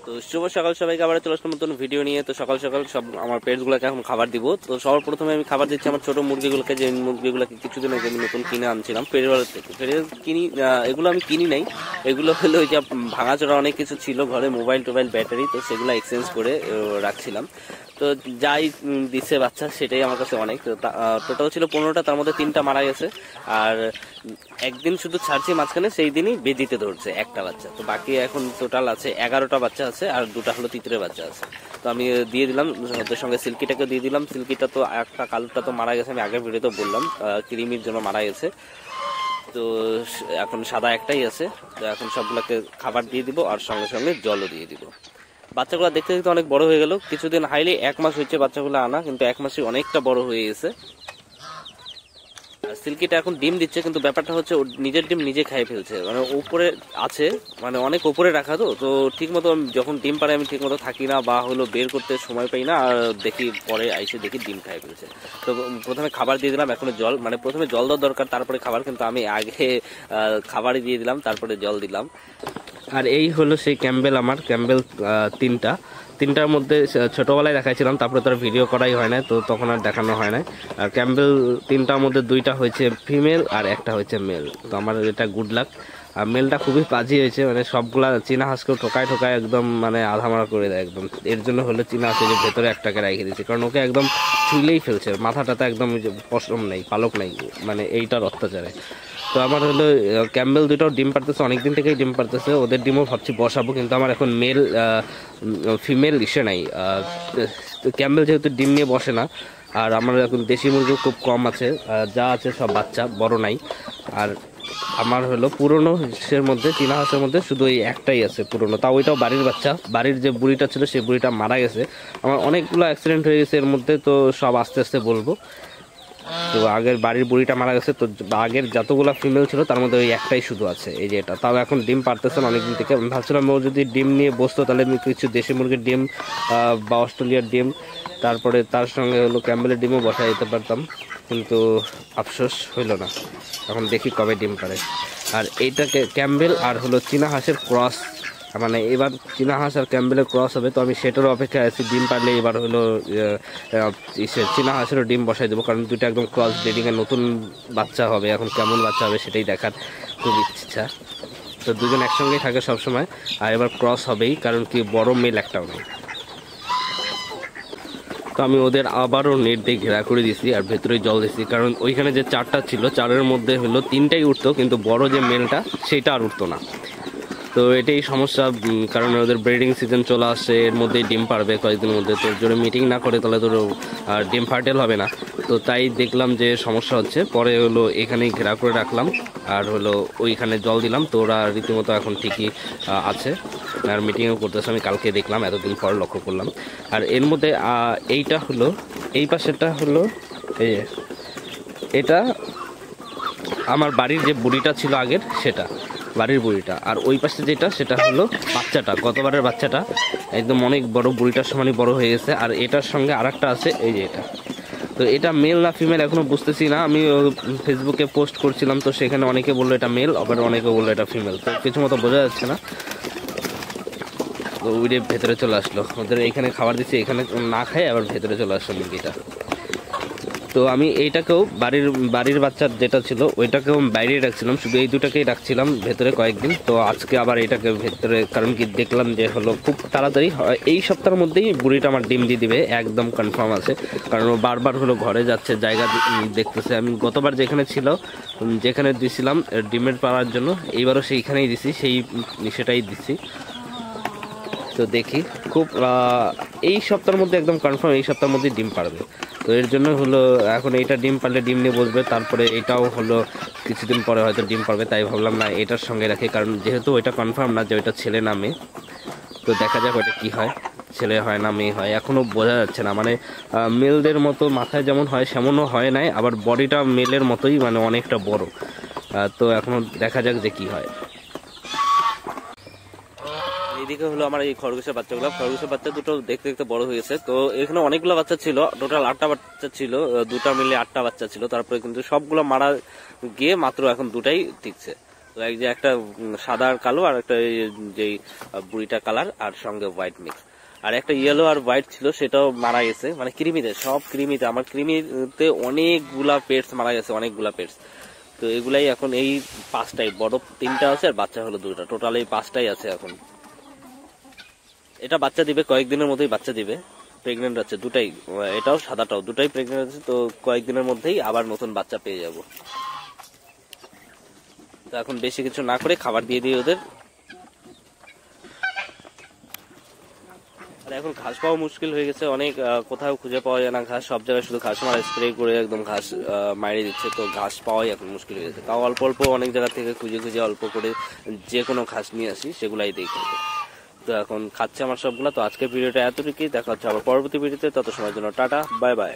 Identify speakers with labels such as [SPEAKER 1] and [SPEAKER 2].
[SPEAKER 1] তো শুভ সকাল সবাইকে, আবার চলে আসলাম নতুন ভিডিও নিয়ে। তো সকাল সকাল সব আমার পেটসগুলোকে এখন খাবার দিব। তো সবার প্রথমে আমি খাবার দিচ্ছি আমার ছোট মুরগিগুলোকে, যে মুরগিগুলোকে কিছুদিন আগে আমি নতুন কিনে আনছিলাম পেরিওয়ার থেকে। কিনি এগুলো আমি কিনি নাই, এগুলো হলো ওই যে ভাঙাচোরা অনেক কিছু ছিল ঘরে, মোবাইল টোবাইল ব্যাটারি, তো সেগুলো এক্সচেঞ্জ করে রাখছিলাম। তো যাই দিচ্ছে বাচ্চা সেটাই আমার কাছে অনেক। তো টোটাল ছিল 15টা, তার মধ্যে 3টা মারা গেছে। আর একদিন শুধু ছাড়ছি মাঝখানে, সেই দিনই বেদিতে ধরছে একটা বাচ্চা। তো বাকি এখন টোটাল আছে 11টা বাচ্চা আছে, আর 2টা হলো তিতরের বাচ্চা আছে। তো আমি দিয়ে দিলাম, ওদের সঙ্গে সিল্কিটাকে দিয়ে দিলাম। সিল্কিটা তো একটা কালোটা তো মারা গেছে, আমি আগের ভিডিওতে বললাম কৃমির জন্য মারা গেছে। তো এখন সাদা একটাই আছে। তো এখন সবগুলোকে খাবার দিয়ে দিব, আর সঙ্গে সঙ্গে জলও দিয়ে দিব। বাচ্চাগুলো দেখতে দেখতে অনেক বড় হয়ে গেল। কিছুদিন হাইলি 1 মাস হচ্ছে বাচ্চাগুলো আনা, কিন্তু 1 মাসে অনেকটা বড় হয়ে গেছে। সিল্কিটা এখন ডিম দিচ্ছে, কিন্তু ব্যাপারটা হচ্ছে নিজের ডিম নিজে খাই ফেলছে, মানে উপরে আছে, মানে অনেক উপরে রাখা। তো ঠিক মতো যখন ডিম পারে আমি ঠিক মতো থাকি না, বা হলো বের করতে সময় পাই না, আর দেখি পরে আইসে দেখি ডিম খাই ফেলছে। তো প্রথমে খাবার দিয়ে দিলাম, এখন জল, মানে প্রথমে জল দেওয়ার দরকার তারপরে খাবার, কিন্তু আমি আগে খাবারই দিয়ে দিলাম তারপরে জল দিলাম। আর এই হলো সেই ক্যাম্বেল, আমার ক্যাম্বেল 3টার মধ্যে ছোটবেলায় দেখাইছিলাম, তারপরে তার ভিডিও করাই হয় না, তো তখন আর দেখানো হয় না। আর ক্যাম্বেল 3টার মধ্যে 2টা হয়েছে ফিমেল আর একটা হয়েছে মেল। তো আমার এটা গুড লাক। আর মেলটা খুবই বাজি হয়েছে, মানে সবগুলা চীনা হাঁসকেও ঠোকায় একদম মানে আধামারা করে দেয় একদম। এর জন্য হলো চীনা হাঁসের যে ভেতরে একটাকে রেখে দিয়েছি, কারণ ওকে একদম ছুইলেই ফেলছে, মাথাটাতে একদম পশম নেই, পালক নেই, মানে এইটার অত্যাচারে। তো আমার হলো ক্যাম্বেল 2টাও ডিম পারতেছে, অনেকদিন থেকেই ডিম পারতেছে। ওদের ডিমও ভাবছি বসাবো, কিন্তু আমার এখন মেল ফিমেল ইসে নাই। ক্যাম্বেল যেহেতু ডিম নিয়ে বসে না, আর আমার এখন দেশি মুরগিও খুব কম আছে, যা আছে সব বাচ্চা, বড় নাই। আর আমার হলো পুরনো হাঁসের মধ্যে, চীনা হাঁসের মধ্যে শুধু এই একটাই আছে পুরনো, তাও ওইটাও বাড়ির বাচ্চা। বাড়ির যে বুড়িটা ছিল সেই বুড়িটা মারা গেছে। আমার অনেকগুলো অ্যাক্সিডেন্ট হয়ে গেছে এর মধ্যে, তো সব আস্তে আস্তে বলবো। তো আগের বাড়ির বুড়িটা মারা গেছে, তো আগের যতগুলা ফিমেল ছিল তার মধ্যে ওই একটাই শুধু আছে, এই যে এটা। তাও এখন ডিম পারতেছে না অনেকদিন থেকে। আমি ভাবছিলাম ও যদি ডিম নিয়ে বসতো তাহলে আমি কিছু দেশি মুরগির ডিম বা অস্ট্রেলিয়ার ডিম, তারপরে তার সঙ্গে হলো ক্যাম্বেলের ডিমও বসাই দিতে পারতাম, কিন্তু আফসোস হইল না। এখন দেখি কবে ডিম পারে। আর এইটাকে ক্যাম্বেল আর হলো চীনা হাঁসের ক্রস, মানে এবার চীনা হাঁস আর ক্যাম্বেলের ক্রস হবে, তো আমি সেটারও অপেক্ষায় আছি। ডিম পারলে এবার হলো চীনা হাঁসেরও ডিম বসাই দেবো, কারণ দুটো একদম ক্রস ব্রিডিংয়ের নতুন বাচ্চা হবে। এখন কেমন বাচ্চা হবে সেটাই দেখার খুব ইচ্ছা। তো দুজন একসঙ্গেই থাকে সবসময়, আর এবার ক্রস হবেই, কারণ কি বড় মেল একটাও নেই। তো আমি ওদের আবারও নেট দিয়ে ঘেরা করে দিছি, আর ভেতরে জল দিছি, কারণ ওইখানে যে 4টা ছিল 4-এর মধ্যে হলো 3টাই উঠতো, কিন্তু বড় যে মেলটা সেটা আর উঠতো না। তো এটাই সমস্যা, কারণ ওদের ব্রিডিং সিজন চলে আসছে, এর মধ্যেই ডিম পারবে কয়েকদিনের মধ্যে। তো যদি মিটিং না করে তাহলে তো ডিম ফার্টেল হবে না। তো তাই দেখলাম যে সমস্যা হচ্ছে, পরে হলো এখানেই ঘেরা করে রাখলাম, আর হলো ওইখানে জল দিলাম। তো ওরা রীতিমতো এখন ঠিকই আছে, আর মিটিংও করতেছে। আমি কালকে দেখলাম, এতদিন পর লক্ষ্য করলাম। আর এর মধ্যে এইটা হলো, এই পাশেরটা হলো এটা আমার বাড়ির যে বুড়িটা ছিল আগের, সেটা বাড়ির বুড়িটা। আর ওই পাশে যেটা সেটা হলো বাচ্চাটা, গতবারের বাচ্চাটা, একদম অনেক বড়, বুড়িটার সমানই বড় হয়ে গেছে। আর এটার সঙ্গে আরেকটা আছে, এই যে এটা। তো এটা মেল না ফিমেল এখনো বুঝতেছি না। আমি ফেসবুকে পোস্ট করছিলাম, তো সেখানে অনেকে বললো এটা মেল, আবার অনেকে বললো এটা ফিমেল, তো কিছু মতো বোঝা যাচ্ছে না। তো ওইটা ভেতরে চলে আসলো, ওদের এইখানে খাবার দিচ্ছি, এখানে না খায় আবার ভেতরে চলে আসলো মুরগিটা। তো আমি এইটাকেও বাড়ির বাচ্চা যেটা ছিল ওইটাকেও বাইরে রাখছিলাম, শুধু এই দুটাকেই রাখছিলাম ভেতরে কয়েকদিন। তো আজকে আবার এটাকে ভেতরে, কারণ কি দেখলাম যে হলো খুব তাড়াতাড়ি এই সপ্তাহের মধ্যেই বুড়িটা আমার ডিম দিয়ে দিবে, একদম কনফার্ম আছে। কারণ ও বারবার হলো ঘরে যাচ্ছে, জায়গা দেখতেছে। আমি গতবার যেখানে ছিল, যেখানে দিছিলাম ডিমের পাড়ার জন্য, এইবারও সেইখানেই দিছি, সেটাই দিছি। তো দেখি খুব এই সপ্তাহের মধ্যে একদম কনফার্ম এই সপ্তাহের মধ্যে ডিম পারবে। তো এর জন্য হলো এখন এইটা ডিম পারলে ডিম নিয়ে বসবে, তারপরে এটাও হলো কিছুদিন পরে হয়তো ডিম পারবে। তাই ভাবলাম না এটার সঙ্গে রাখি, কারণ যেহেতু ওইটা কনফার্ম না যে ওইটা ছেলে না মেয়ে। তো দেখা যাক ওইটা কী হয়, ছেলে হয় না মেয়ে হয়, এখনও বোঝা যাচ্ছে না। মানে মেলদের মতো মাথায় যেমন হয় সেমনও হয় নাই, আবার বডিটা মেলের মতোই, মানে অনেকটা বড়। তো এখনও দেখা যাক যে কী হয়। এইদিকে হলো আমার এই খরগোশের বাচ্চাগুলো, খরগোশের বাচ্চা দুটো দেখতে দেখতে বড় হয়ে গেছে। তো এখানে অনেকগুলো বাচ্চা ছিল, টোটাল 8টা বাচ্চা ছিল, 2টা মিলে 8টা বাচ্চা ছিল। তারপরে কিন্তু সবগুলো মারা গিয়ে মাত্র এখন 2টাই টিকছে। তো এক যে একটা সাদা আর কালো, আর একটা যেই বুড়িটা কালার, আর সঙ্গে হোয়াইট মিক্স। আর একটা ইয়েলো আর হোয়াইট ছিল, সেটাও মারা গেছে, মানে কৃমিতে, সব কৃমিতে, আমার কৃমিতে অনেকগুলা পেটস মারা গেছে, অনেকগুলা পেটস। তো এগুলাই এখন এই 5টাই, বড় 3টা আছে আর বাচ্চা হলো 2টা, টোটাল এই 5টাই আছে এখন। এটা বাচ্চা দিবে কয়েকদিনের মধ্যেই, বাচ্চা দিবে, প্রেগনেন্ট আছে 2টাই, এটাও সাদাটাও 2টাই প্রেগনেন্ট আছে। তো কয়েকদিনের মধ্যেই আবার নতুন বাচ্চা পেয়ে যাব। তো এখন বেশি কিছু না করে খাবার দিয়ে দিই ওদের। আর এখন ঘাস পাওয়া মুশকিল হয়ে গেছে অনেক, কোথাও খুঁজে পাওয়া যায় না ঘাস, সব জায়গায় শুধু ঘাস মারা স্প্রে করে একদম ঘাস মারিয়ে দিচ্ছে। তো ঘাস পাওয়াই এখন মুশকিল হয়ে গেছে। তাও অল্প অল্প অনেক জায়গা থেকে খুঁজে খুঁজে অল্প করে যে কোনো ঘাস নিয়ে আসি, সেগুলাই দিই খেতে। তো এখন খাচ্ছে আমার সবগুলা। তো আজকের ভিডিওটা এতটুকুই, দেখা হচ্ছে আবার পরবর্তী ভিডিওতে। তত সময়ের জন্য টাটা, বাই বাই।